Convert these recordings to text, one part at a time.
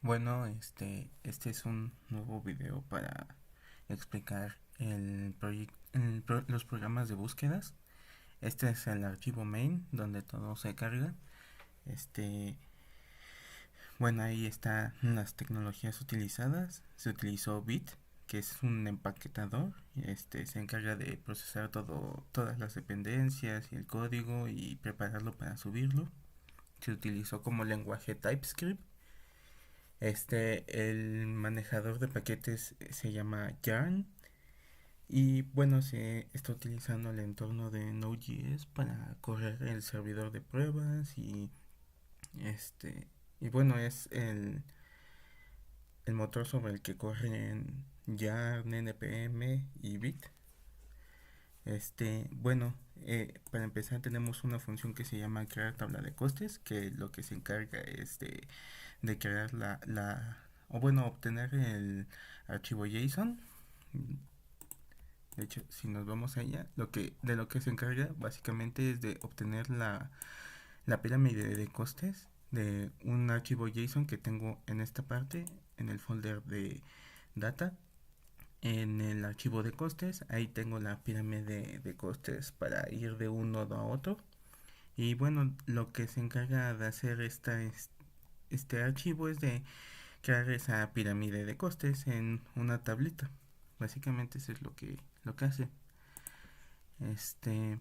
Bueno, este es un nuevo video para explicar los programas de búsquedas. Este es el archivo main donde todo se carga. Este, bueno, ahí están las tecnologías utilizadas. Se utilizó Bit, que es un empaquetador. Se encarga de procesar todas las dependencias y el código y prepararlo para subirlo. Se utilizó como lenguaje TypeScript. El manejador de paquetes se llama Yarn y bueno, se está utilizando el entorno de Node.js para correr el servidor de pruebas este y bueno, es el motor sobre el que corren Yarn, NPM y Bit. Bueno, para empezar tenemos una función que se llama crear tabla de costes, que lo que se encarga es de crear o bueno, obtener el archivo JSON. De hecho, si nos vamos allá, de lo que se encarga básicamente es de obtener la pirámide de costes de un archivo JSON que tengo en esta parte, en el folder de data. En el archivo de costes, ahí tengo la pirámide de costes para ir de un nodo a otro. Y bueno, lo que se encarga de hacer este archivo es de crear esa pirámide de costes en una tablita. Básicamente eso es lo que hace. Este,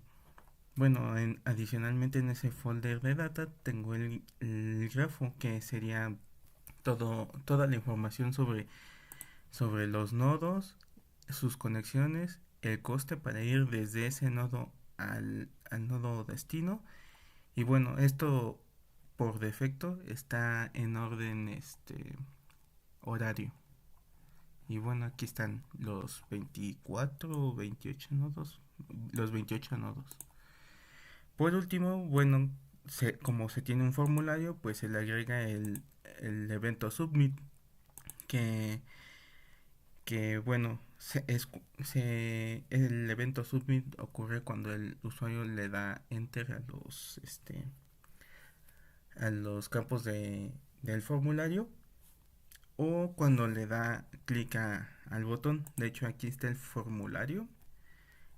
bueno, adicionalmente en ese folder de data tengo el grafo que sería toda la información sobre los nodos, sus conexiones, el coste para ir desde ese nodo al nodo destino. Y bueno, esto por defecto está en orden horario. Y bueno, aquí están los 24 o 28 nodos. Los 28 nodos. Por último, bueno, como se tiene un formulario, pues se le agrega el evento submit. Que, que bueno, el evento submit ocurre cuando el usuario le da enter a los campos del formulario o cuando le da clic al botón. De hecho, aquí está el formulario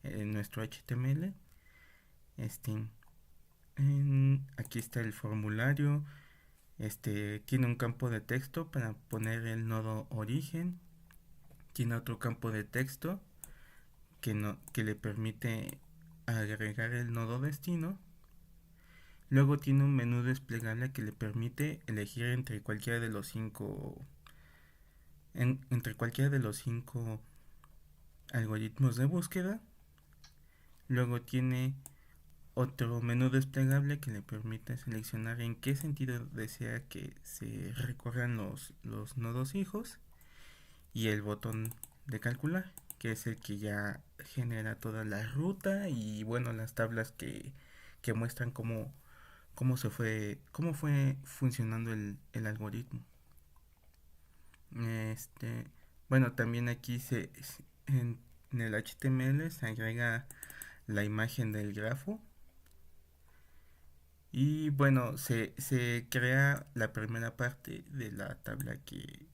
en nuestro HTML. Este, Aquí está el formulario. Tiene un campo de texto para poner el nodo origen. Tiene otro campo de texto que le permite agregar el nodo destino. Luego tiene un menú desplegable que le permite elegir entre cualquiera de los cinco algoritmos de búsqueda. Luego tiene otro menú desplegable que le permite seleccionar en qué sentido desea que se recorran los nodos hijos y el botón de calcular, que es el que ya genera toda la ruta y bueno, las tablas que muestran cómo fue funcionando el algoritmo. Este, bueno, también aquí en el HTML se agrega la imagen del grafo. Y bueno, se crea la primera parte de la tabla que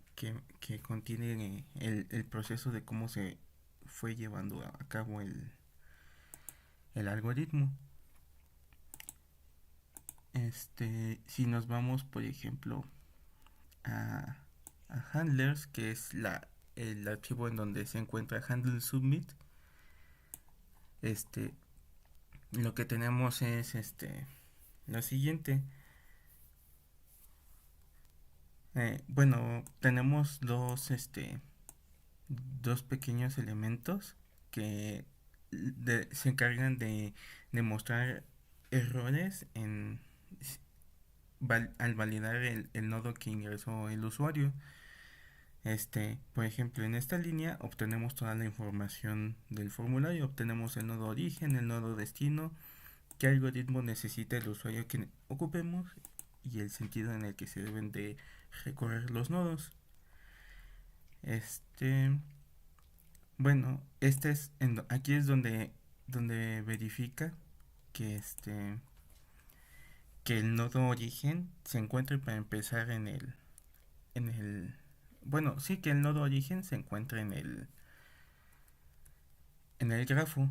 contiene el proceso de cómo se fue llevando a cabo el algoritmo. Si nos vamos, por ejemplo, a, a handlers, que es el archivo en donde se encuentra handle submit, este, lo que tenemos es lo siguiente. Bueno, tenemos dos pequeños elementos que se encargan de mostrar errores al validar el nodo que ingresó el usuario. Por ejemplo, en esta línea obtenemos toda la información del formulario, obtenemos el nodo origen, el nodo destino, qué algoritmo necesita el usuario que ocupemos y el sentido en el que se deben de recorrer los nodos. Este, bueno, aquí es donde verifica que que el nodo origen se encuentre para empezar en el, bueno, sí que el nodo origen se encuentra en el grafo.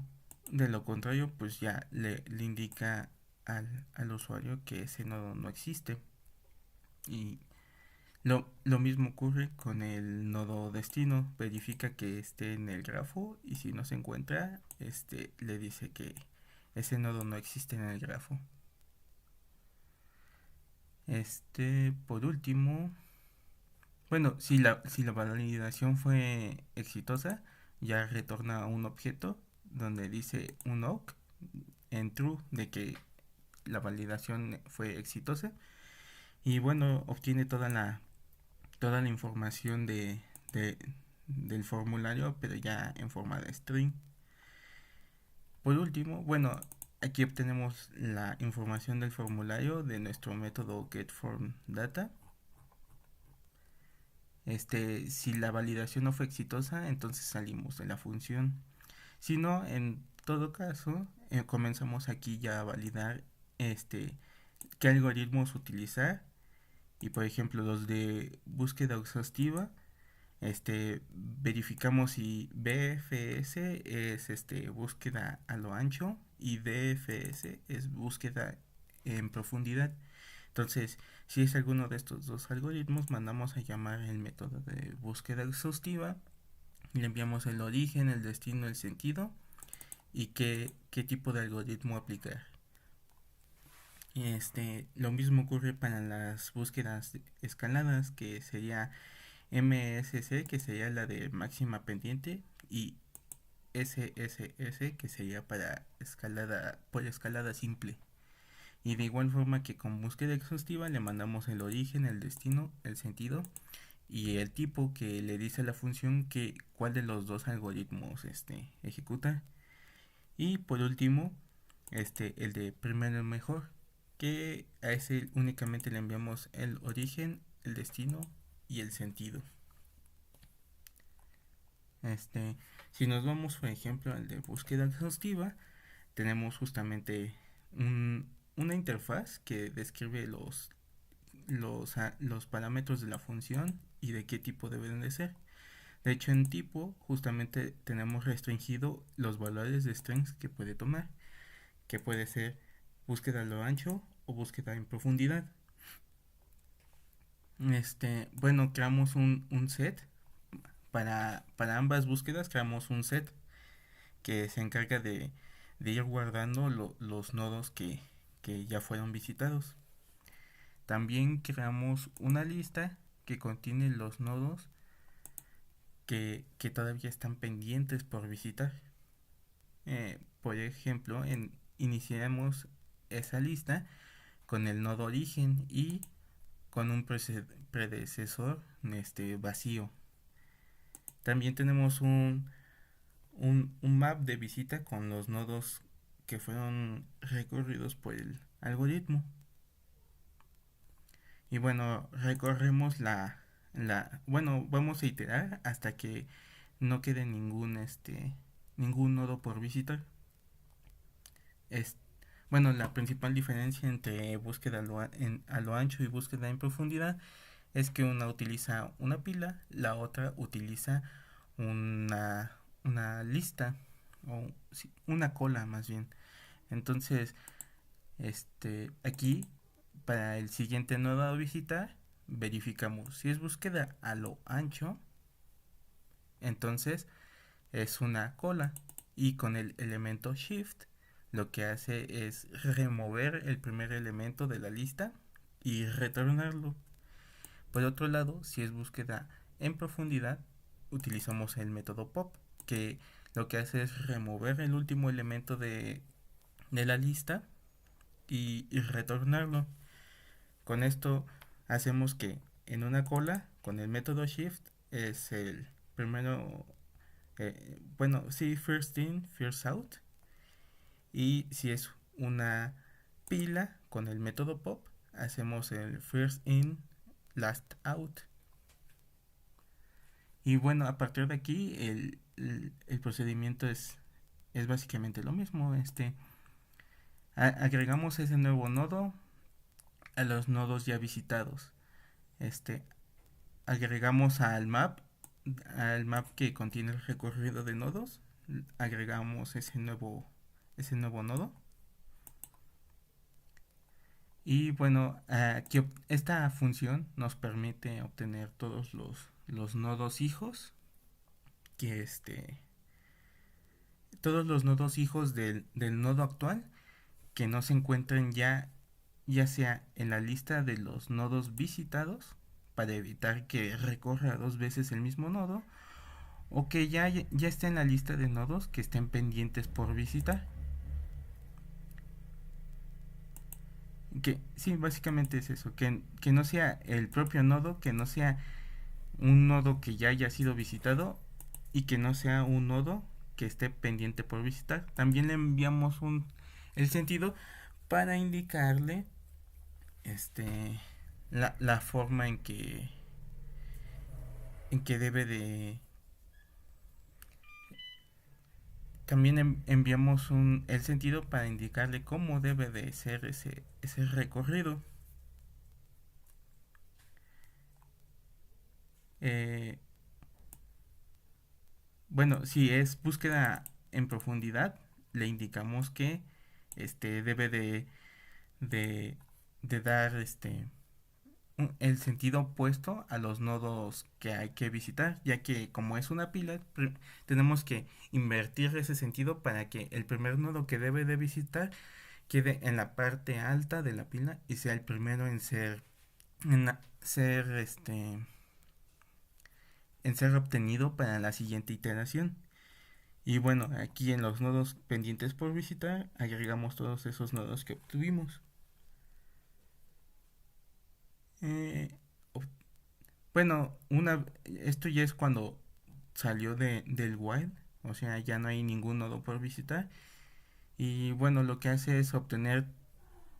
De lo contrario, pues ya le indica al usuario que ese nodo no existe. Y lo mismo ocurre con el nodo destino. Verifica que esté en el grafo y si no se encuentra, le dice que ese nodo no existe en el grafo. Por último, bueno, si la validación fue exitosa, ya retorna un objeto donde dice un awk en true de que la validación fue exitosa. Y bueno, obtiene toda la información de- del formulario, pero ya en forma de string. Por último, bueno, aquí obtenemos la información del formulario de nuestro método getFormData. Si la validación no fue exitosa, entonces salimos de la función. Si no, en todo caso, comenzamos aquí ya a validar qué algoritmos utilizar. Y por ejemplo, los de búsqueda exhaustiva, verificamos si BFS es búsqueda a lo ancho y DFS es búsqueda en profundidad. Entonces, si es alguno de estos dos algoritmos, mandamos a llamar el método de búsqueda exhaustiva, le enviamos el origen, el destino, el sentido y qué tipo de algoritmo aplicar. Lo mismo ocurre para las búsquedas escaladas, que sería MSC, que sería la de máxima pendiente, y SSS, que sería para escalada por escalada simple. Y de igual forma que con búsqueda exhaustiva le mandamos el origen, el destino, el sentido y el tipo que le dice a la función que cuál de los dos algoritmos ejecuta. Y por último, el de primero mejor, que a ese únicamente le enviamos el origen, el destino y el sentido. Este, si nos vamos, por ejemplo, al de búsqueda exhaustiva, tenemos justamente una interfaz que describe los parámetros de la función y de qué tipo deben de ser. De hecho, en tipo justamente tenemos restringido los valores de strings que puede tomar, que puede ser búsqueda a lo ancho o búsqueda en profundidad. Bueno, creamos un set para ambas búsquedas. Creamos un set que se encarga de ir guardando los nodos que ya fueron visitados. También creamos una lista que contiene los nodos que todavía están pendientes por visitar. Por ejemplo, iniciamos esa lista con el nodo origen y con un predecesor vacío. También tenemos un map de visita con los nodos que fueron recorridos por el algoritmo. Y bueno, recorremos bueno, vamos a iterar hasta que no quede ningún nodo por visitar. Es, bueno, la principal diferencia entre búsqueda a lo ancho y búsqueda en profundidad es que una utiliza una pila, la otra utiliza una, una lista, o sí, una cola más bien. Entonces, aquí para el siguiente nodo a visitar, verificamos si es búsqueda a lo ancho, entonces es una cola, y con el elemento shift lo que hace es remover el primer elemento de la lista y retornarlo. Por otro lado, si es búsqueda en profundidad, utilizamos el método pop, que lo que hace es remover el último elemento de la lista y retornarlo. Con esto hacemos que en una cola, con el método shift, es el primero, bueno, sí, first in, first out. Y si es una pila, con el método pop, hacemos el first in, last out. Y bueno, a partir de aquí el procedimiento es básicamente lo mismo. Agregamos ese nuevo nodo a los nodos ya visitados. Este, agregamos al map que contiene el recorrido de nodos, agregamos ese nuevo nodo. Y bueno, aquí esta función nos permite obtener todos los nodos hijos que todos los nodos hijos del nodo actual que no se encuentren ya sea en la lista de los nodos visitados para evitar que recorra dos veces el mismo nodo, o que ya esté en la lista de nodos que estén pendientes por visitar. Que sí, básicamente es eso, que no sea el propio nodo, que no sea un nodo que ya haya sido visitado y que no sea un nodo que esté pendiente por visitar. También le enviamos el sentido para indicarle la forma en que debe de. También enviamos el sentido para indicarle cómo debe de ser ese recorrido. Eh, bueno, si es búsqueda en profundidad, le indicamos que debe de, de dar el sentido opuesto a los nodos que hay que visitar, ya que como es una pila, tenemos que invertir ese sentido para que el primer nodo que debe de visitar quede en la parte alta de la pila y sea el primero en ser en ser obtenido para la siguiente iteración. Y bueno, aquí en los nodos pendientes por visitar agregamos todos esos nodos que obtuvimos. Eh, bueno, esto ya es cuando salió del while, o sea, ya no hay ningún nodo por visitar. Y bueno, lo que hace es obtener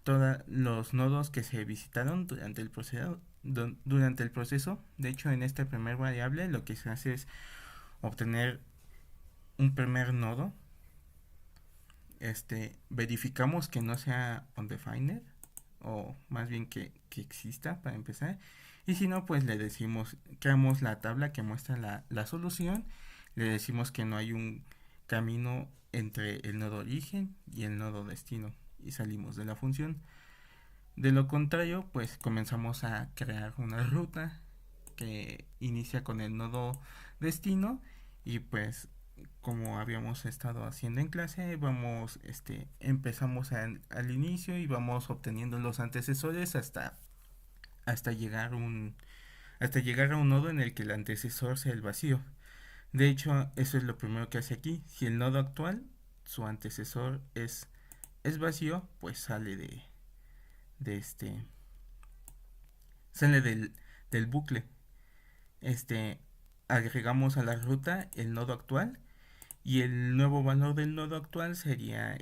todos los nodos que se visitaron durante el proceso. De hecho, en esta primer variable lo que se hace es obtener un primer nodo. Verificamos que no sea undefined, o más bien que exista para empezar. Y si no, pues le decimos, creamos la tabla que muestra la solución. Le decimos que no hay un camino entre el nodo origen y el nodo destino y salimos de la función. De lo contrario, pues comenzamos a crear una ruta que inicia con el nodo destino y pues como habíamos estado haciendo en clase, empezamos al inicio y vamos obteniendo los antecesores hasta llegar hasta llegar a un nodo en el que el antecesor sea el vacío. De hecho, eso es lo primero que hace aquí. Si el nodo actual, su antecesor es vacío, pues de este sale del bucle. Este Agregamos a la ruta el nodo actual y el nuevo valor del nodo actual sería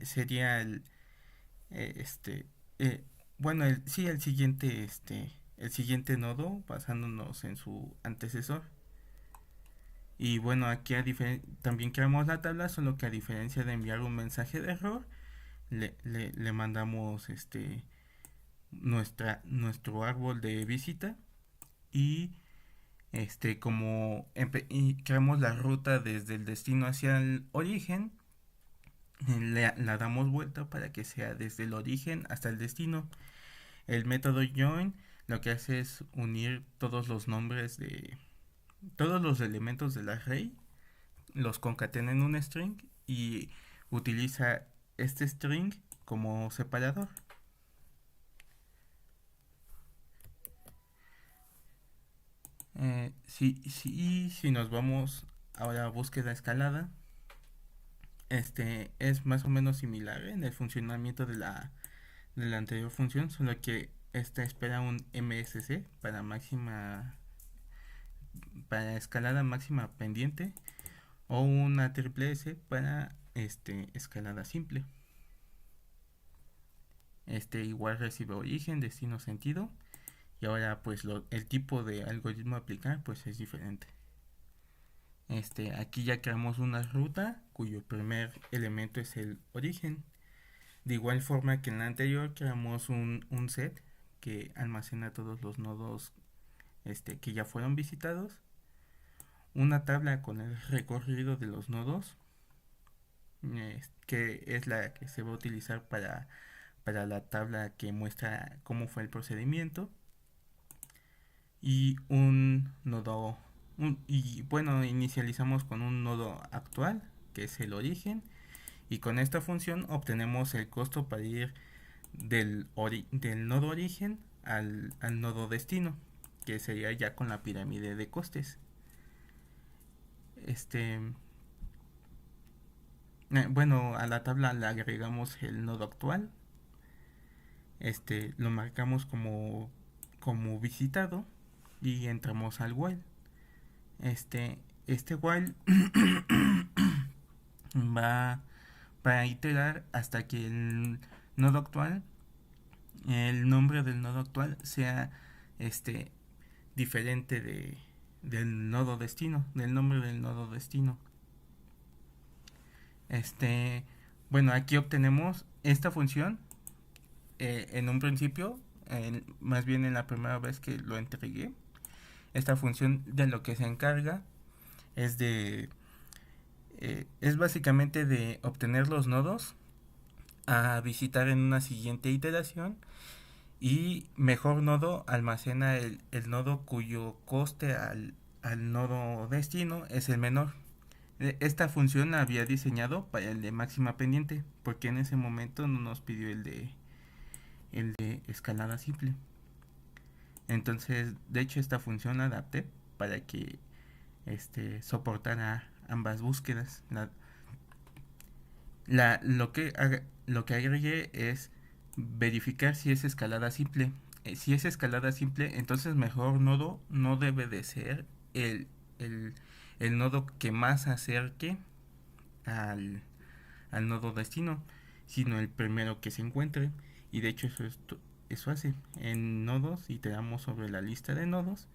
sería eh, este eh, bueno, sí, el siguiente nodo basándonos en su antecesor. Y bueno, aquí también creamos la tabla, solo que a diferencia de enviar un mensaje de error, le mandamos nuestro árbol de visita y y creamos la ruta desde el destino hacia el origen, la damos vuelta para que sea desde el origen hasta el destino. El método join lo que hace es unir todos los nombres de todos los elementos del array, los concatena en un string y utiliza este string como separador. Si nos vamos ahora a búsqueda escalada, es más o menos similar en el funcionamiento de la anterior función, solo que esta espera un MSC para escalada máxima pendiente o una triple S para escalada simple. Igual recibe origen, destino, sentido y ahora pues el tipo de algoritmo a aplicar pues es diferente. Aquí ya creamos una ruta cuyo primer elemento es el origen. De igual forma que en la anterior creamos un set que almacena todos los nodos que ya fueron visitados, una tabla con el recorrido de los nodos, que es la que se va a utilizar para la tabla que muestra cómo fue el procedimiento, y un nodo, y bueno, inicializamos con un nodo actual, que es el origen, y con esta función obtenemos el costo para ir del nodo origen al nodo destino, que sería ya con la pirámide de costes. Este, bueno, a la tabla le agregamos el nodo actual, lo marcamos como visitado y entramos al while. Este while va a iterar hasta que nodo actual, el nombre del nodo actual sea este diferente del nodo destino, del nombre del nodo destino. Este, bueno, aquí obtenemos esta función en un principio, más bien en la primera vez que lo entregué. Esta función de lo que se encarga es es básicamente de obtener los nodos a visitar en una siguiente iteración, y mejor nodo almacena el nodo cuyo coste al nodo destino es el menor. Esta función la había diseñado para el de máxima pendiente, porque en ese momento no nos pidió el de escalada simple. Entonces, de hecho, esta función la adapté para que soportara ambas búsquedas. Lo que agregué es verificar si es escalada simple. Si es escalada simple, entonces mejor nodo no debe de ser el, el nodo que más acerque al, al nodo destino, sino el primero que se encuentre. Y de hecho eso hace. En nodos iteramos sobre la lista de nodos,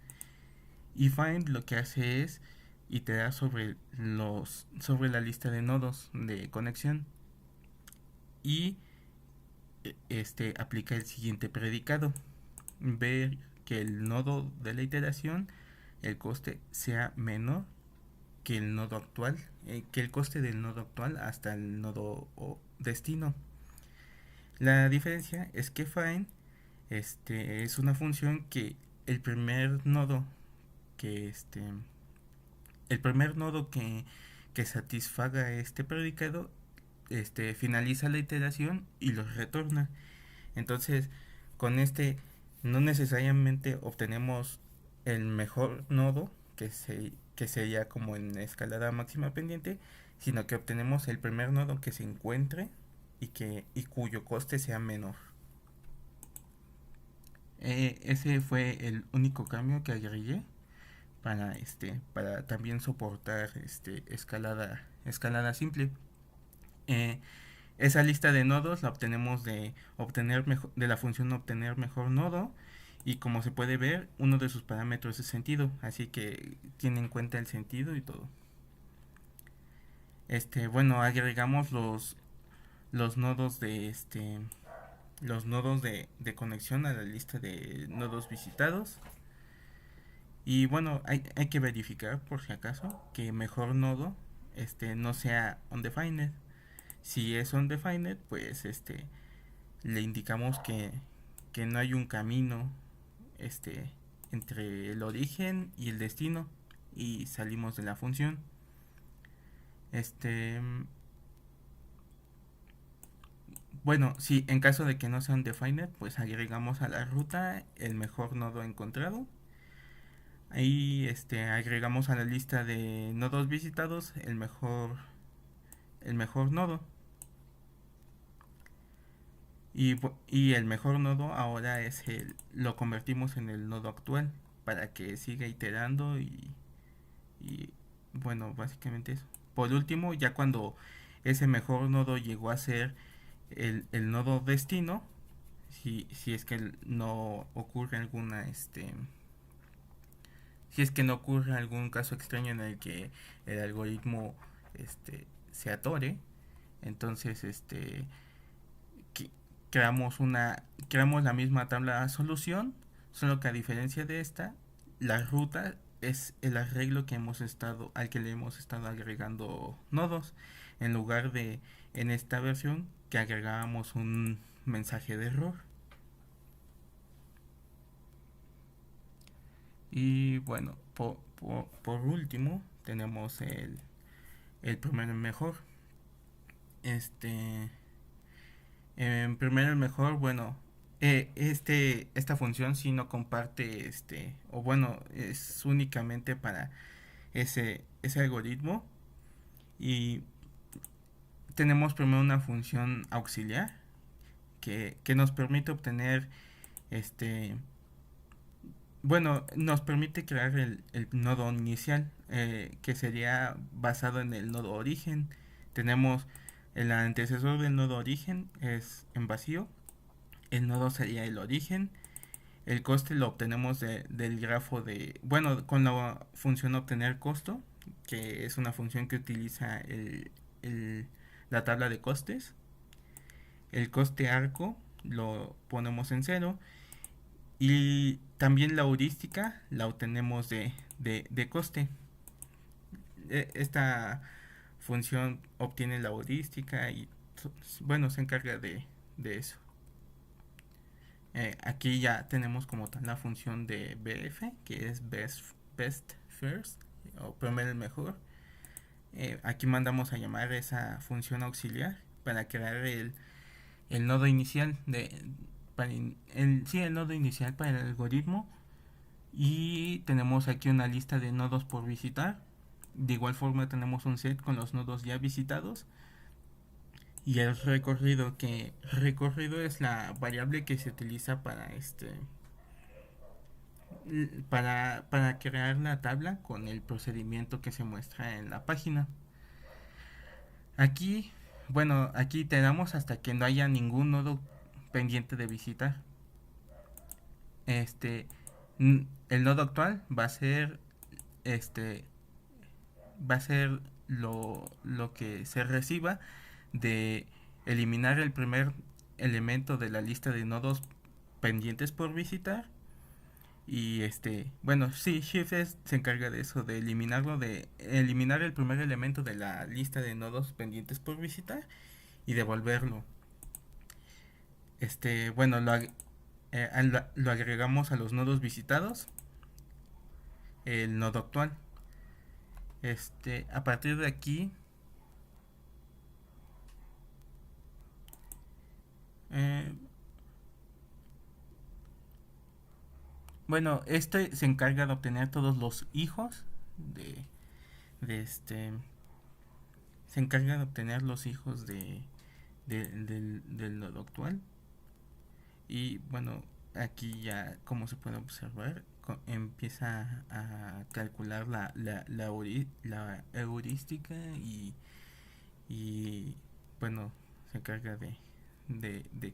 y find lo que hace es iterar sobre la lista de nodos de conexión, y aplica el siguiente predicado: ver que el nodo de la iteración, el coste sea menor que el nodo actual, que el coste del nodo actual hasta el nodo destino. La diferencia es que find es una función que el primer nodo que el primer nodo que satisfaga este predicado finaliza la iteración y los retorna. Entonces, con no necesariamente obtenemos el mejor nodo, que sería como en escalada máxima pendiente, sino que obtenemos el primer nodo que se encuentre y cuyo coste sea menor. Ese fue el único cambio que agregué para también soportar escalada simple. Eh, Esa lista de nodos la obtenemos de la función obtener mejor nodo, y como se puede ver, uno de sus parámetros es sentido, así que tiene en cuenta el sentido y todo. Bueno, agregamos los nodos de conexión a la lista de nodos visitados. Y bueno, hay que verificar por si acaso que mejor nodo no sea undefined. Si es undefined, pues le indicamos que no hay un camino este entre el origen y el destino, y salimos de la función. Bueno, si en caso de que no sea undefined, pues agregamos a la ruta el mejor nodo encontrado. Ahí agregamos a la lista de nodos visitados el mejor nodo. Y el mejor nodo ahora lo convertimos en el nodo actual para que siga iterando, y bueno, básicamente eso. Por último, ya cuando ese mejor nodo llegó a ser el nodo destino, si es que no ocurre si es que no ocurre algún caso extraño en el que el algoritmo se atore, entonces creamos creamos la misma tabla solución, solo que a diferencia de esta, la ruta es el arreglo que hemos estado, al que le hemos estado agregando nodos, en lugar de en esta versión que agregábamos un mensaje de error. Y bueno, por último tenemos el primero mejor. Este, en primero el mejor, bueno, esta función sí no comparte, o bueno, es únicamente para ese algoritmo. Y tenemos primero una función auxiliar que nos permite obtener, este, bueno, nos permite crear el nodo inicial, que sería basado en el nodo origen. Tenemos el antecesor del nodo origen es en vacío, el nodo sería el origen, el coste lo obtenemos del grafo de, bueno, con la función obtener costo, que es una función que utiliza el, la tabla de costes. El coste arco lo ponemos en cero y también la heurística la obtenemos de coste. Esta función obtiene la heurística y bueno, se encarga de eso. Aquí ya tenemos como tal la función de BF, que es best first, o primero el mejor. Aquí mandamos a llamar esa función auxiliar para crear el nodo inicial el nodo inicial para el algoritmo. Y tenemos aquí una lista de nodos por visitar. De igual forma tenemos un set con los nodos ya visitados. Y el recorrido, que recorrido es la variable que se utiliza para crear la tabla con el procedimiento que se muestra en la página. Aquí, bueno, aquí te damos hasta que no haya ningún nodo pendiente de visitar. El nodo actual va a ser este va a ser lo que se reciba de eliminar el primer elemento de la lista de nodos pendientes por visitar. Y bueno, sí, Shift se encarga de eso, de eliminar el primer elemento de la lista de nodos pendientes por visitar y devolverlo. Bueno, lo agregamos a los nodos visitados, el nodo actual. A partir de aquí, bueno, se encarga de obtener todos los hijos de se encarga de obtener los hijos del nodo actual. Y bueno, aquí ya, como se puede observar, empieza a calcular la heurística y bueno, se encarga de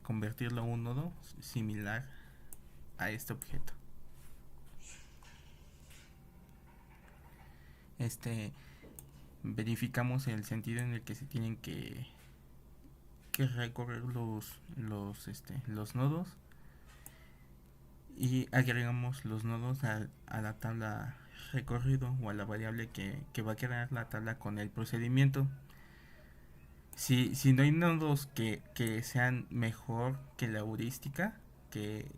convertirlo a un nodo similar a este objeto. Verificamos el sentido en el que se tienen que recorrer los nodos y agregamos los nodos a la tabla recorrido o a la variable que va a crear la tabla con el procedimiento. Si no hay nodos que sean mejor que la heurística, que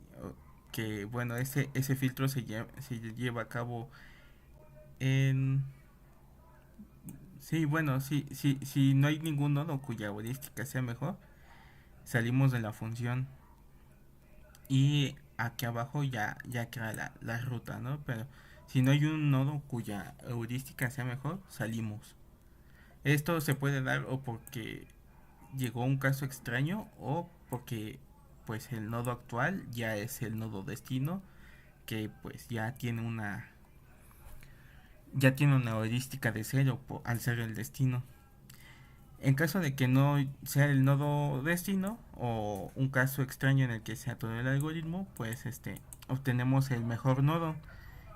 bueno, ese filtro se lleva a cabo en... Sí, bueno, si no hay ningún nodo cuya heurística sea mejor, salimos de la función y aquí abajo ya crea la ruta, ¿no? Pero si no hay un nodo cuya heurística sea mejor, salimos. Esto se puede dar o porque llegó un caso extraño o porque pues el nodo actual ya es el nodo destino, que pues ya tiene una heurística de cero al ser el destino. En caso de que no sea el nodo destino o un caso extraño en el que sea todo el algoritmo, pues obtenemos el mejor nodo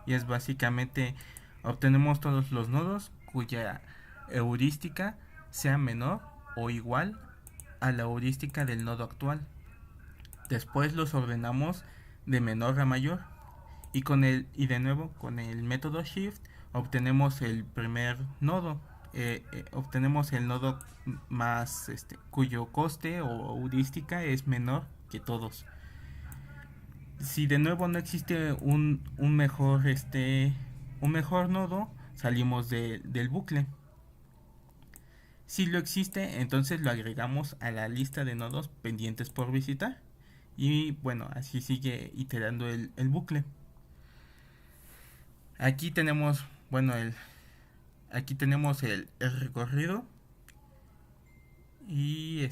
y es básicamente obtenemos todos los nodos cuya heurística sea menor o igual a la heurística del nodo actual. Después los ordenamos de menor a mayor y de nuevo con el método shift obtenemos el primer nodo. Obtenemos el nodo más cuyo coste o heurística es menor que todos. Si de nuevo no existe un mejor nodo, salimos del bucle. Si lo existe, entonces lo agregamos a la lista de nodos pendientes por visitar. Y bueno, así sigue iterando el bucle. Aquí tenemos, bueno, aquí tenemos el recorrido. Y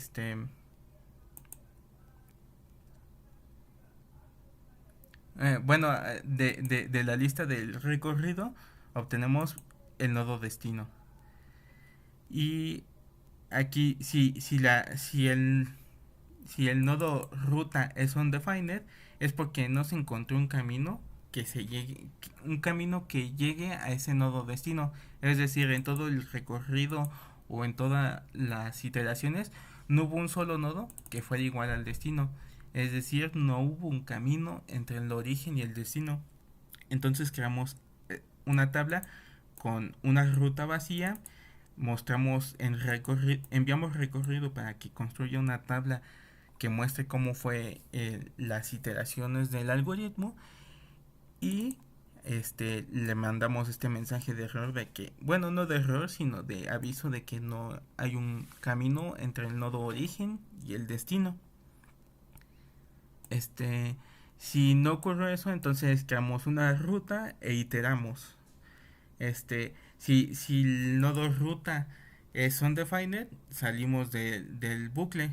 bueno, de la lista del recorrido obtenemos el nodo destino. Y aquí, si el nodo ruta es undefined, es porque no se encontró un camino que llegue a ese nodo destino. Es decir, en todo el recorrido o en todas las iteraciones, no hubo un solo nodo que fuera igual al destino. Es decir, no hubo un camino entre el origen y el destino. Entonces creamos una tabla con una ruta vacía, enviamos recorrido para que construya una tabla que muestre cómo fue las iteraciones del algoritmo y le mandamos este mensaje de error de que, bueno, no de error, sino de aviso de que no hay un camino entre el nodo origen y el destino. Si no ocurre eso, entonces creamos una ruta e iteramos. Si el nodo ruta es undefined, salimos del bucle,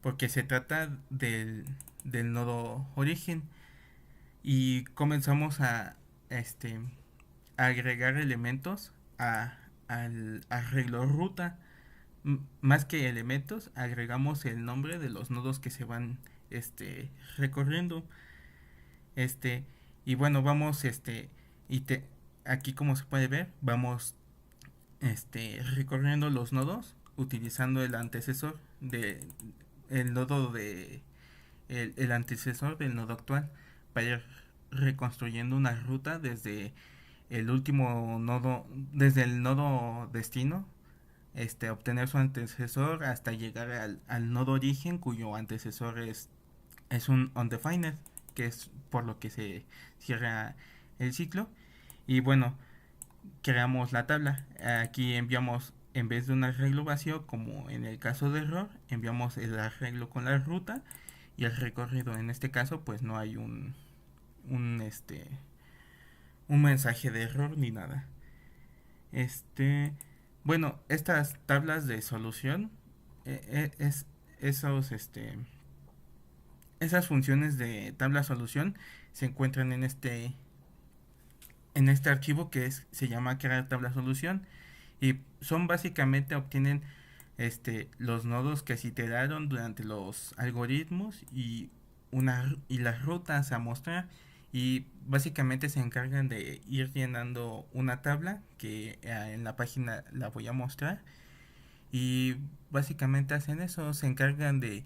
porque se trata del nodo origen. Y comenzamos este, a agregar elementos al arreglo ruta. Más que elementos, agregamos el nombre de los nodos que se van recorriendo. Este, y bueno, vamos, y te, aquí como se puede ver, vamos recorriendo los nodos utilizando el antecesor de el nodo de el antecesor del nodo actual para ir reconstruyendo una ruta desde el último nodo, desde el nodo destino, obtener su antecesor hasta llegar al nodo origen cuyo antecesor es un undefined, que es por lo que se cierra el ciclo. Y bueno, creamos la tabla. Aquí enviamos, en vez de un arreglo vacío, como en el caso de error, enviamos el arreglo con la ruta y el recorrido. En este caso, pues no hay un, este, un mensaje de error ni nada. Este, bueno, estas tablas de solución, es esos, esas funciones de tabla solución se encuentran en este archivo se llama crear tabla solución y son básicamente obtienen los nodos que se iteraron durante los algoritmos y las rutas a mostrar y básicamente se encargan de ir llenando una tabla que en la página la voy a mostrar y básicamente hacen eso, se encargan de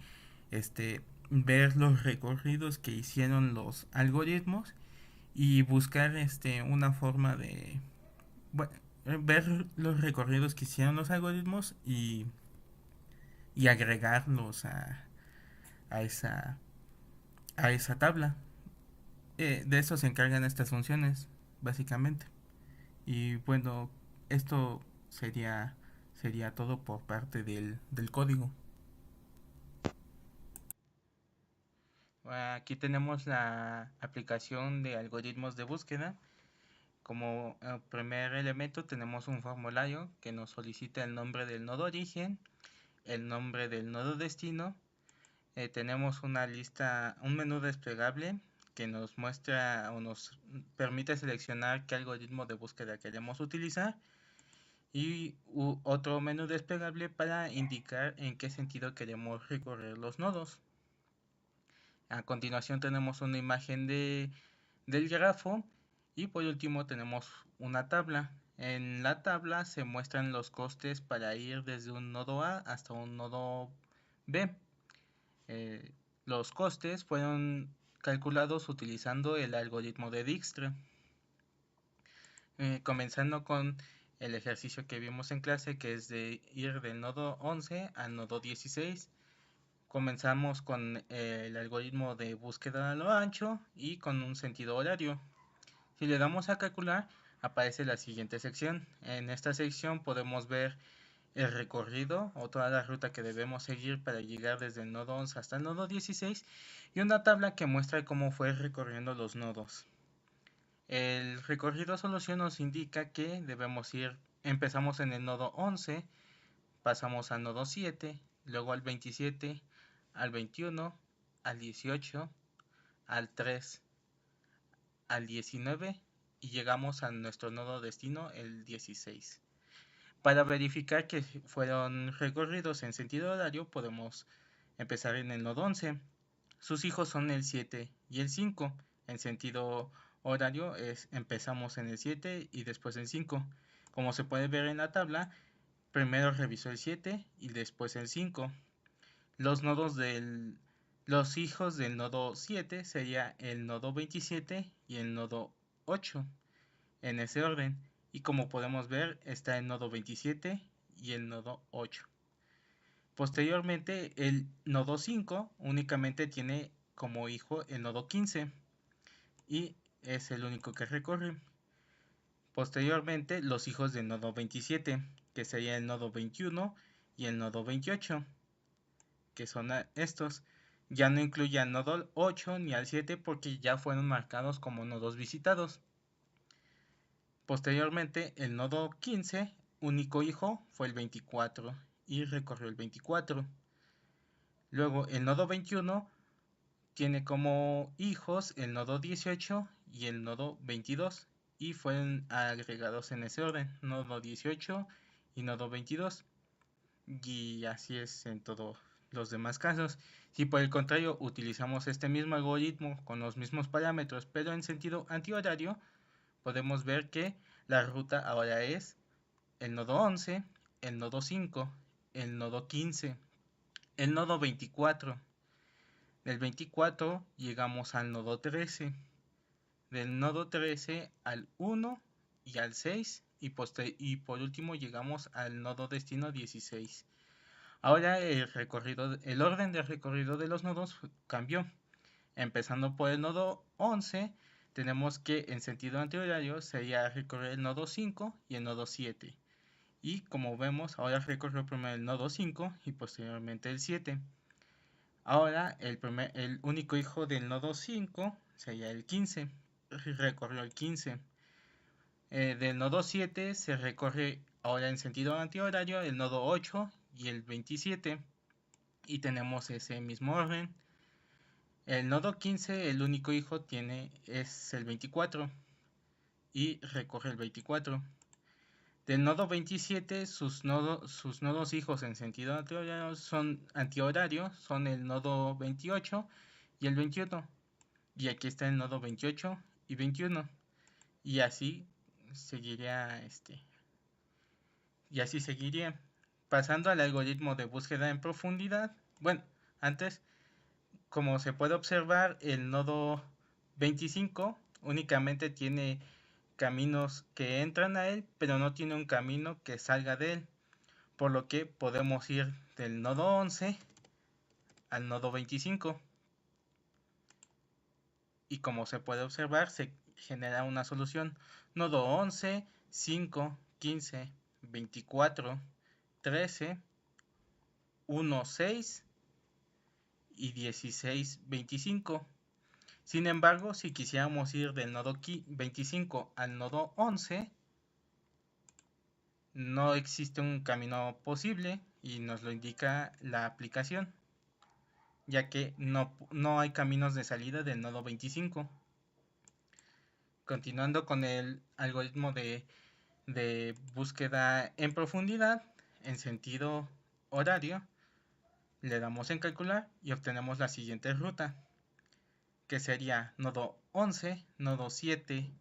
este ver los recorridos que hicieron los algoritmos y buscar una forma de bueno, ver los recorridos que hicieron los algoritmos y agregarlos a esa a esa tabla. De eso se encargan estas funciones básicamente y bueno, esto sería todo por parte del código. Aquí tenemos la aplicación de algoritmos de búsqueda. Como primer elemento tenemos un formulario que nos solicita el nombre del nodo origen, el nombre del nodo destino. Tenemos una lista, un menú desplegable que nos muestra o nos permite seleccionar qué algoritmo de búsqueda queremos utilizar y otro menú desplegable para indicar en qué sentido queremos recorrer los nodos. A continuación tenemos una imagen del grafo y por último tenemos una tabla. En la tabla se muestran los costes para ir desde un nodo A hasta un nodo B. Los costes fueron calculados utilizando el algoritmo de Dijkstra. Comenzando con el ejercicio que vimos en clase, que es de ir del nodo 11 al nodo 16. Comenzamos con el algoritmo de búsqueda a lo ancho y con un sentido horario. Si le damos a calcular, aparece la siguiente sección. En esta sección podemos ver el recorrido o toda la ruta que debemos seguir para llegar desde el nodo 11 hasta el nodo 16 y una tabla que muestra cómo fue recorriendo los nodos. El recorrido solución nos indica que debemos ir, empezamos en el nodo 11, pasamos al nodo 7, luego al 27, al 21, al 18, al 3, al 19 y llegamos a nuestro nodo destino, el 16. Para verificar que fueron recorridos en sentido horario, podemos empezar en el nodo 11. Sus hijos son el 7 y el 5. En sentido horario empezamos en el 7 y después el 5. Como se puede ver en la tabla, primero revisó el 7 y después el 5. Los los hijos del nodo 7 sería el nodo 27 y el nodo 8 en ese orden. Y como podemos ver, está el nodo 27 y el nodo 8. Posteriormente, el nodo 5 únicamente tiene como hijo el nodo 15 y es el único que recorre. Posteriormente, los hijos del nodo 27, que sería el nodo 21 y el nodo 28, que son estos. Ya no incluye al nodo 8 ni al 7 porque ya fueron marcados como nodos visitados. Posteriormente, el nodo 15, único hijo, fue el 24 y recorrió el 24. Luego, el nodo 21 tiene como hijos el nodo 18 y el nodo 22 y fueron agregados en ese orden, nodo 18 y nodo 22. Y así es en todos los demás casos. Si por el contrario utilizamos este mismo algoritmo con los mismos parámetros pero en sentido antihorario, podemos ver que la ruta ahora es el nodo 11, el nodo 5, el nodo 15, el nodo 24. Del 24 llegamos al nodo 13. Del nodo 13 al 1 y al 6 y por último llegamos al nodo destino 16. Ahora el orden de recorrido de los nodos cambió. Empezando por el nodo 11, tenemos que en sentido antihorario sería recorrer el nodo 5 y el nodo 7. Y como vemos, ahora recorrió primero el nodo 5 y posteriormente el 7. Ahora el único hijo del nodo 5 sería el 15. Recorrió el 15. Del nodo 7 se recorre ahora en sentido antihorario el nodo 8 y el 27. Y tenemos ese mismo orden. El nodo 15, el único hijo es el 24 y recorre el 24. Del nodo 27, sus nodos hijos en sentido antihorario son el nodo 28 y el 21. Y aquí está el nodo 28 y 21. Y así seguiría y así seguiría. Pasando al algoritmo de búsqueda en profundidad. Bueno, antes, como se puede observar, el nodo 25 únicamente tiene caminos que entran a él, pero no tiene un camino que salga de él, por lo que podemos ir del nodo 11 al nodo 25. Y como se puede observar, se genera una solución nodo 11, 5, 15, 24, 13, 1, 6 y 16, 25. Sin embargo, si quisiéramos ir del nodo 25 al nodo 11, no existe un camino posible y nos lo indica la aplicación, ya que no hay caminos de salida del nodo 25. Continuando con el algoritmo de búsqueda en profundidad, en sentido horario, le damos en calcular y obtenemos la siguiente ruta, que sería nodo 11, nodo 7,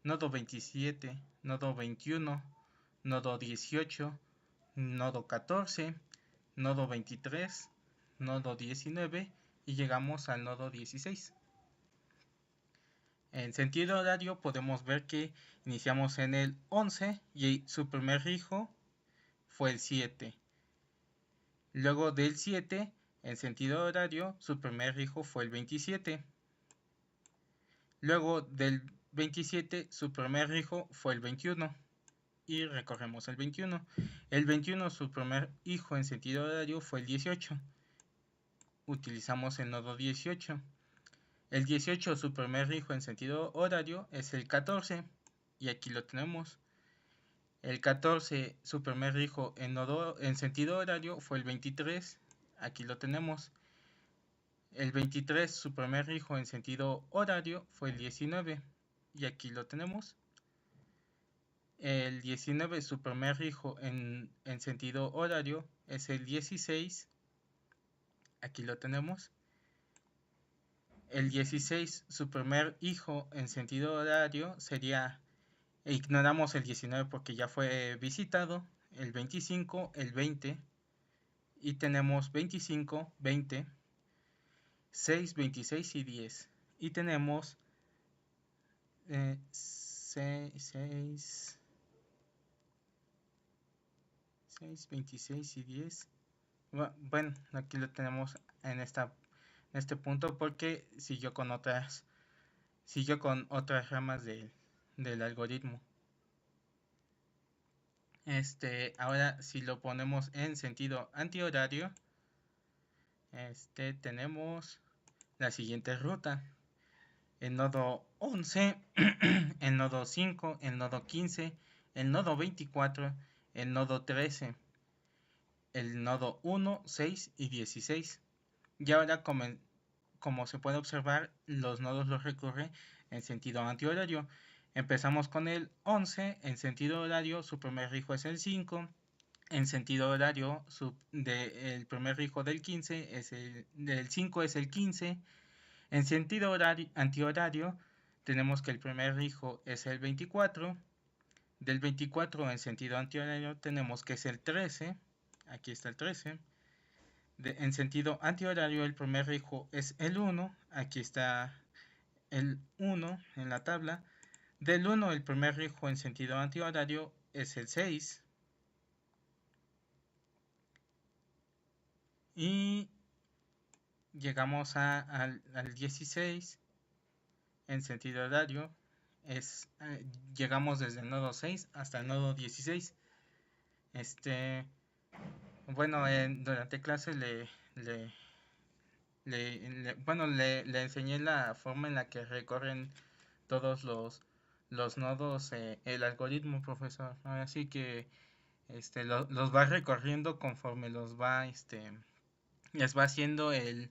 nodo 27, nodo 21, nodo 18, nodo 14, nodo 23, nodo 19 y llegamos al nodo 16. En sentido horario podemos ver que iniciamos en el 11 y su primer hijo fue el 7. Luego del 7, en sentido horario, su primer hijo fue el 27. Luego del 27, su primer hijo fue el 21. Y recorremos el 21. El 21, su primer hijo en sentido horario fue el 18. Utilizamos el nodo 18. El 18, su primer hijo en sentido horario es el 14. Y aquí lo tenemos. El 14, su primer hijo en sentido horario fue el 23. Aquí lo tenemos. El 23, su primer hijo en sentido horario fue el 19. Y aquí lo tenemos. El 19, su primer hijo en sentido horario es el 16. Aquí lo tenemos. El 16, su primer hijo en sentido horario sería, ignoramos el 19 porque ya fue visitado, el 25, el 20, y tenemos 25, 20, 6, 26 y 10. Y tenemos 6, 26 y 10. Bueno, aquí lo tenemos en este punto porque siguió con otras ramas del algoritmo. Ahora si lo ponemos en sentido antihorario, tenemos la siguiente ruta. El nodo 11, el nodo 5, el nodo 15, el nodo 24, el nodo 13, el nodo 1, 6 y 16. Y ahora, como se puede observar, los nodos los recorre en sentido antihorario. Empezamos con el 11, en sentido horario su primer hijo es el 5, en sentido horario el primer hijo del 15 del 5 es el 15, en sentido antihorario tenemos que el primer hijo es el 24, del 24 en sentido antihorario tenemos que es el 13, aquí está el 13, en sentido antihorario el primer hijo es el 1, aquí está el 1 en la tabla, del 1 el primer hijo en sentido antihorario es el 6, y llegamos al 16 en sentido horario, llegamos desde el nodo 6 hasta el nodo 16. Bueno, durante clase le enseñé la forma en la que recorren todos los nodos el algoritmo, profesor. Así que los va recorriendo conforme les va haciendo el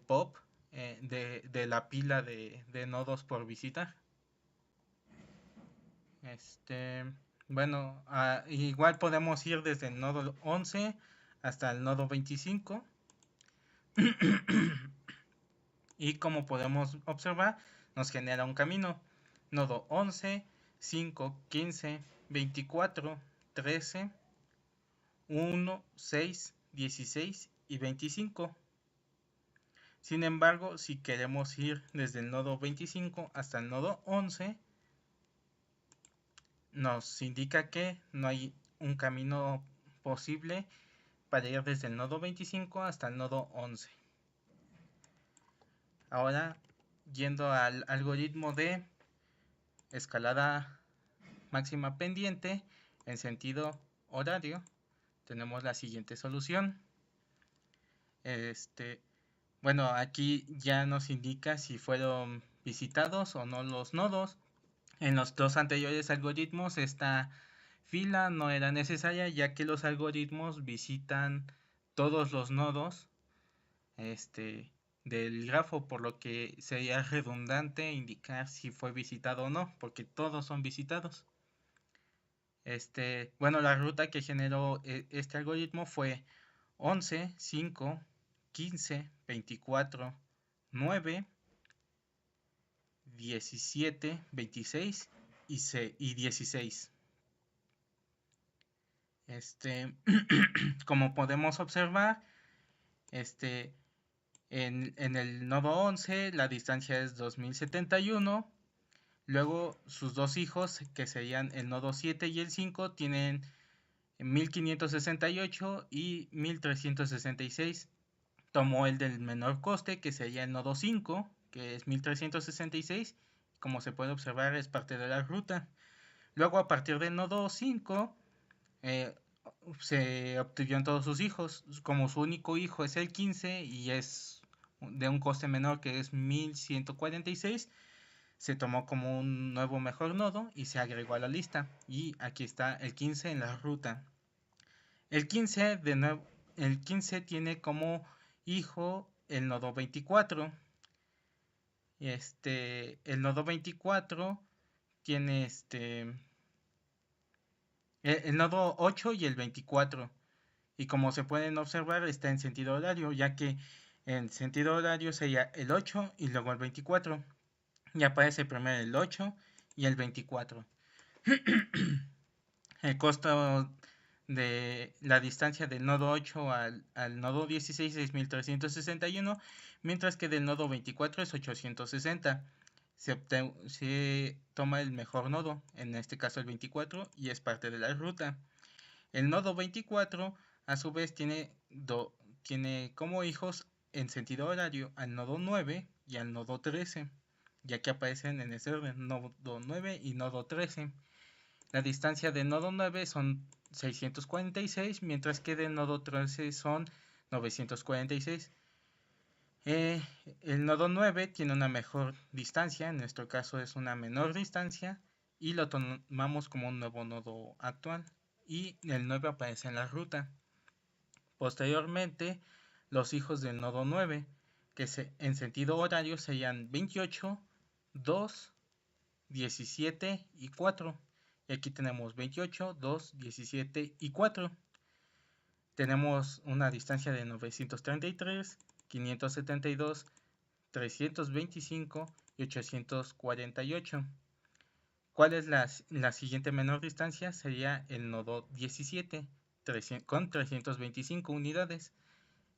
pop de la pila de nodos por visitar. Bueno, igual podemos ir desde el nodo 11 hasta el nodo 25. Y como podemos observar, nos genera un camino. Nodo 11, 5, 15, 24, 13, 1, 6, 16 y 25. Sin embargo, si queremos ir desde el nodo 25 hasta el nodo 11, nos indica que no hay un camino posible para ir desde el nodo 25 hasta el nodo 11. Ahora, yendo al algoritmo de escalada máxima pendiente en sentido horario, tenemos la siguiente solución. Bueno, aquí ya nos indica si fueron visitados o no los nodos. En los dos anteriores algoritmos esta fila no era necesaria, ya que los algoritmos visitan todos los nodos del grafo, por lo que sería redundante indicar si fue visitado o no, porque todos son visitados. Bueno, la ruta que generó este algoritmo fue 11, 5, 15, 24, 9, 17, 26 y 16. Como podemos observar, En el nodo 11 la distancia es 2071. Luego sus dos hijos, que serían el nodo 7 y el 5, tienen 1568 y 1366. Tomó el del menor coste, que sería el nodo 5, que es 1366. Como se puede observar, es parte de la ruta. Luego, a partir del nodo 5, eh, se obtuvieron todos sus hijos. Como su único hijo es el 15 y es de un coste menor, que es 1146, se tomó como un nuevo mejor nodo y se agregó a la lista. Y aquí está el 15 en la ruta. El 15, el 15 tiene como hijo el nodo 24. El nodo 24 tiene el nodo 8 y el 24. Y como se pueden observar, está en sentido horario, ya que en sentido horario sería el 8 y luego el 24. Y aparece primero el 8 y el 24. El costo de la distancia del nodo 8 al nodo 16 es 1361, mientras que del nodo 24 es 860. Se toma el mejor nodo, en este caso el 24, y es parte de la ruta. El nodo 24 a su vez tiene como hijos en sentido horario al nodo 9 y al nodo 13, ya que aparecen en ese orden, nodo 9 y nodo 13. La distancia del nodo 9 son 646, mientras que del nodo 13 son 946. Eh, el nodo 9 tiene una mejor distancia, en nuestro caso es una menor distancia, y lo tomamos como un nuevo nodo actual, y el 9 aparece en la ruta. Posteriormente, los hijos del nodo 9, en sentido horario serían 28, 2, 17 y 4. Y aquí tenemos 28, 2, 17 y 4. Tenemos una distancia de 933, 572, 325 y 848. ¿Cuál es la siguiente menor distancia? Sería el nodo 17 con 325 unidades.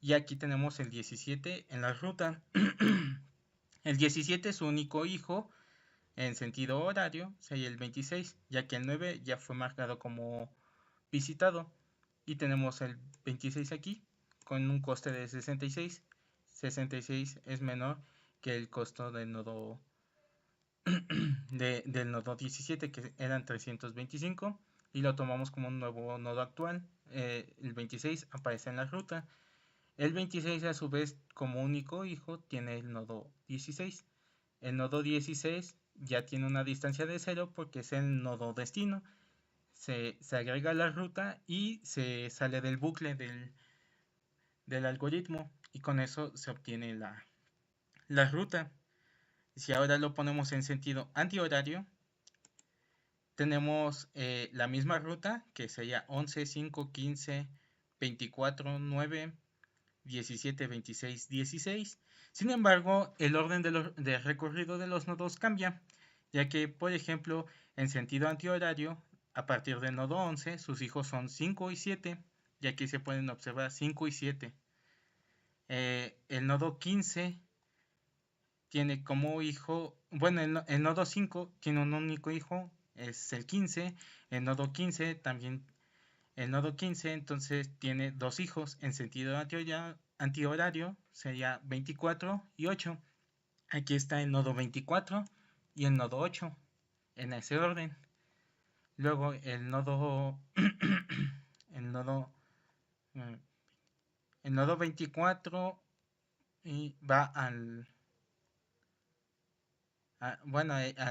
Y aquí tenemos el 17 en la ruta. El 17, su único hijo en sentido horario, sería el 26, ya que el 9 ya fue marcado como visitado. Y tenemos el 26 aquí, con un coste de 66. 66 es menor que el costo del nodo, del nodo 17, que eran 325. Y lo tomamos como un nuevo nodo actual. El 26 aparece en la ruta. El 26 a su vez como único hijo tiene el nodo 16. El nodo 16 ya tiene una distancia de 0 porque es el nodo destino. Se agrega a la ruta y se sale del bucle del algoritmo, y con eso se obtiene la ruta. Si ahora lo ponemos en sentido antihorario, tenemos la misma ruta, que sería 11, 5, 15, 24, 9, 17, 26, 16. Sin embargo, el orden de recorrido de los nodos cambia, ya que, por ejemplo, en sentido antihorario, a partir del nodo 11, sus hijos son 5 y 7, y aquí se pueden observar 5 y 7. El nodo 15 tiene como hijo, bueno, el nodo 5 tiene un único hijo, es el 15. El nodo 15 también, el nodo 15 entonces tiene dos hijos en sentido antihorario, sería 24 y 8. Aquí está el nodo 24 y el nodo 8 en ese orden. Luego el nodo, eh, el nodo 24 y va al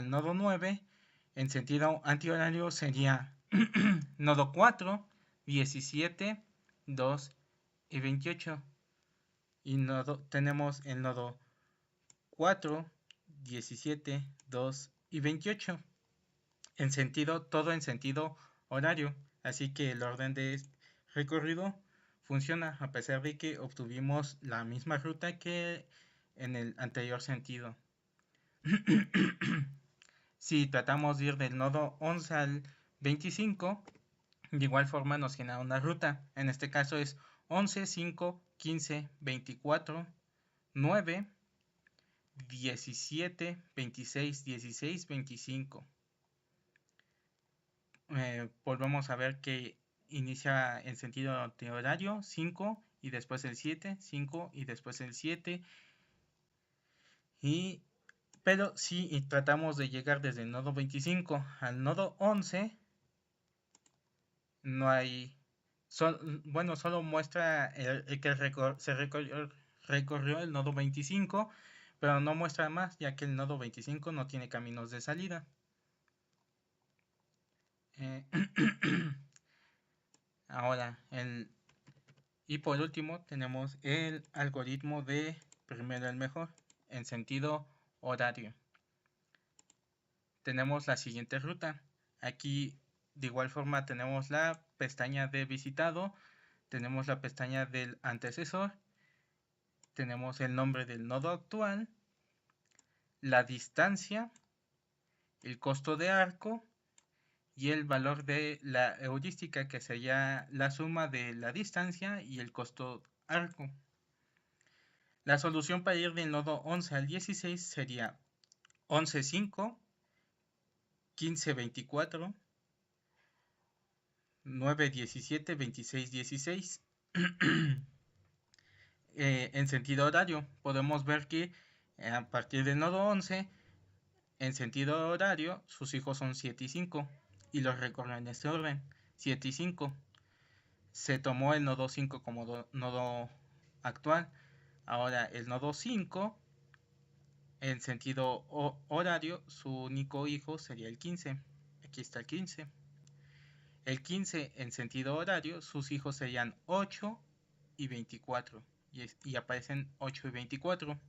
nodo 9 en sentido antihorario sería nodo 4, 17, 2 y 28. Y tenemos el nodo 4, 17, 2 y 28. Todo en sentido horario. Así que el orden de recorrido funciona a pesar de que obtuvimos la misma ruta que en el anterior sentido. Si tratamos de ir del nodo 11 al 25, de igual forma nos genera una ruta. En este caso es 11, 5, 15, 24, 9, 17, 26, 16, 25. Volvemos a ver que inicia en sentido antihorario 5 y después el 7, 5 y después el 7. Pero si tratamos de llegar desde el nodo 25 al nodo 11, no hay... bueno, solo muestra el que recorrió el nodo 25, pero no muestra más, ya que el nodo 25 no tiene caminos de salida. Ahora, y por último tenemos el algoritmo de primero el mejor, en sentido horario. Tenemos la siguiente ruta. Aquí de igual forma tenemos la pestaña de visitado, tenemos la pestaña del antecesor, tenemos el nombre del nodo actual, la distancia, el costo de arco y el valor de la heurística, que sería la suma de la distancia y el costo arco. La solución para ir del nodo 11 al 16 sería 11.5, 15.24, 9.17, 26.16. En sentido horario, podemos ver que a partir del nodo 11, en sentido horario, sus hijos son 7 y 5 y los recorre en este orden, 7 y 5. Se tomó el nodo 5 como nodo actual. Ahora el nodo 5, en sentido horario, su único hijo sería el 15. Aquí está el 15. El 15 en sentido horario, sus hijos serían 8 y 24. Y aparecen 8 y 24.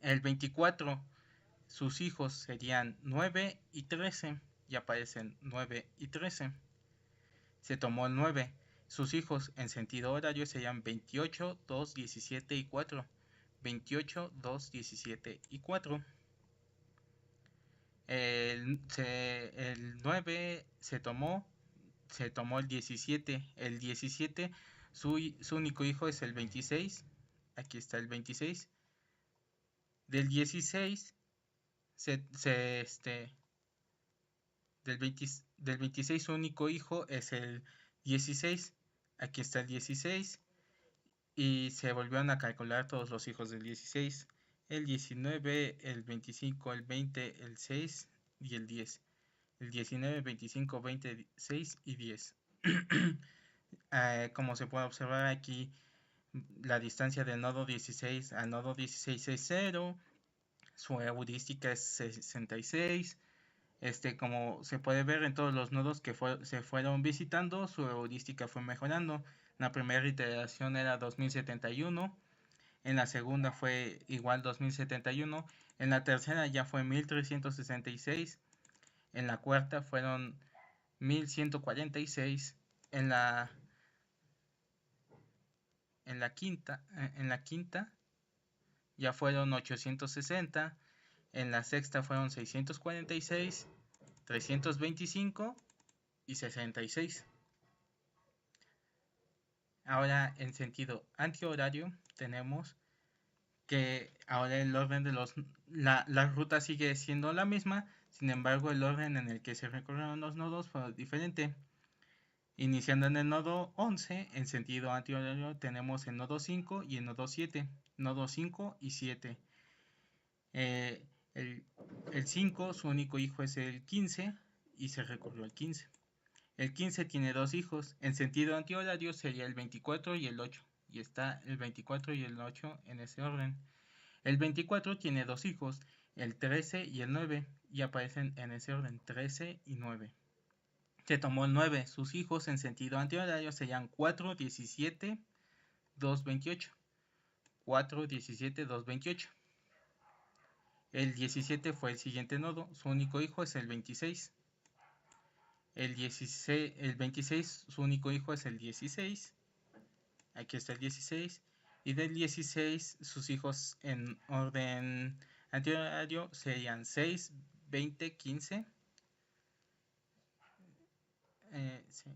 El 24, sus hijos serían 9 y 13. Y aparecen 9 y 13. Se tomó el 9. Sus hijos en sentido horario serían 28, 2, 17 y 4. 28, 2, 17 y 4. El 9 se tomó el 17. El 17, su único hijo es el 26. Aquí está el 26. Del 16, del 26 su único hijo es el 16. Aquí está el 16. Y se volvieron a calcular todos los hijos del 16. El 19, el 25, el 20, el 6 y el 10. El 19, 25, 20, 6 y 10. Como se puede observar aquí, la distancia del nodo 16 al nodo 16 es 0. Su heurística es 66. Como se puede ver en todos los nodos que se fueron visitando, su heurística fue mejorando. La primera iteración era 2071. En la segunda fue igual 2071. En la tercera ya fue 1366. En la cuarta fueron 1146. En la quinta ya fueron 860. En la sexta fueron 646, 325 y 66. Ahora, en sentido antihorario, tenemos que ahora el orden de la ruta sigue siendo la misma, sin embargo el orden en el que se recorrieron los nodos fue diferente. Iniciando en el nodo 11, en sentido antihorario tenemos el nodo 5 y el nodo 7, nodo 5 y 7. El 5, su único hijo es el 15 y se recorrió el 15. El 15 tiene dos hijos, en sentido antihorario sería el 24 y el 8, y está el 24 y el 8 en ese orden. El 24 tiene dos hijos, el 13 y el 9, y aparecen en ese orden, 13 y 9. Se tomó el 9, sus hijos en sentido antihorario serían 4, 17, 2, 28. 4, 17, 2, 28. El 17 fue el siguiente nodo, su único hijo es el 26. El 26, su único hijo es el 16. Aquí está el 16. Y del 16, sus hijos en orden antihorario serían 6, 20, 15. Sí.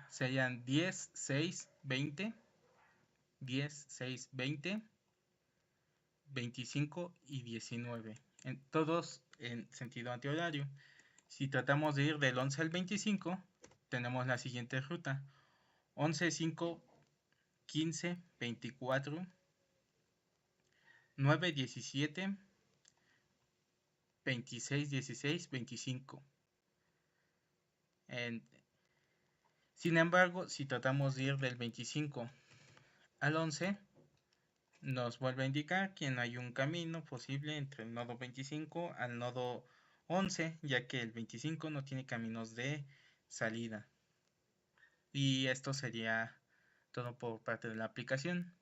Serían 10, 6, 20, 10, 6, 20, 25 y 19, todos en sentido antihorario. Si tratamos de ir del 11 al 25, tenemos la siguiente ruta: 11, 5, 15, 24, 9, 17, 26, 16, 25. En- Sin embargo, si tratamos de ir del 25 al 11, nos vuelve a indicar que no hay un camino posible entre el nodo 25 al nodo 11, ya que el 25 no tiene caminos de salida. Y esto sería todo por parte de la aplicación.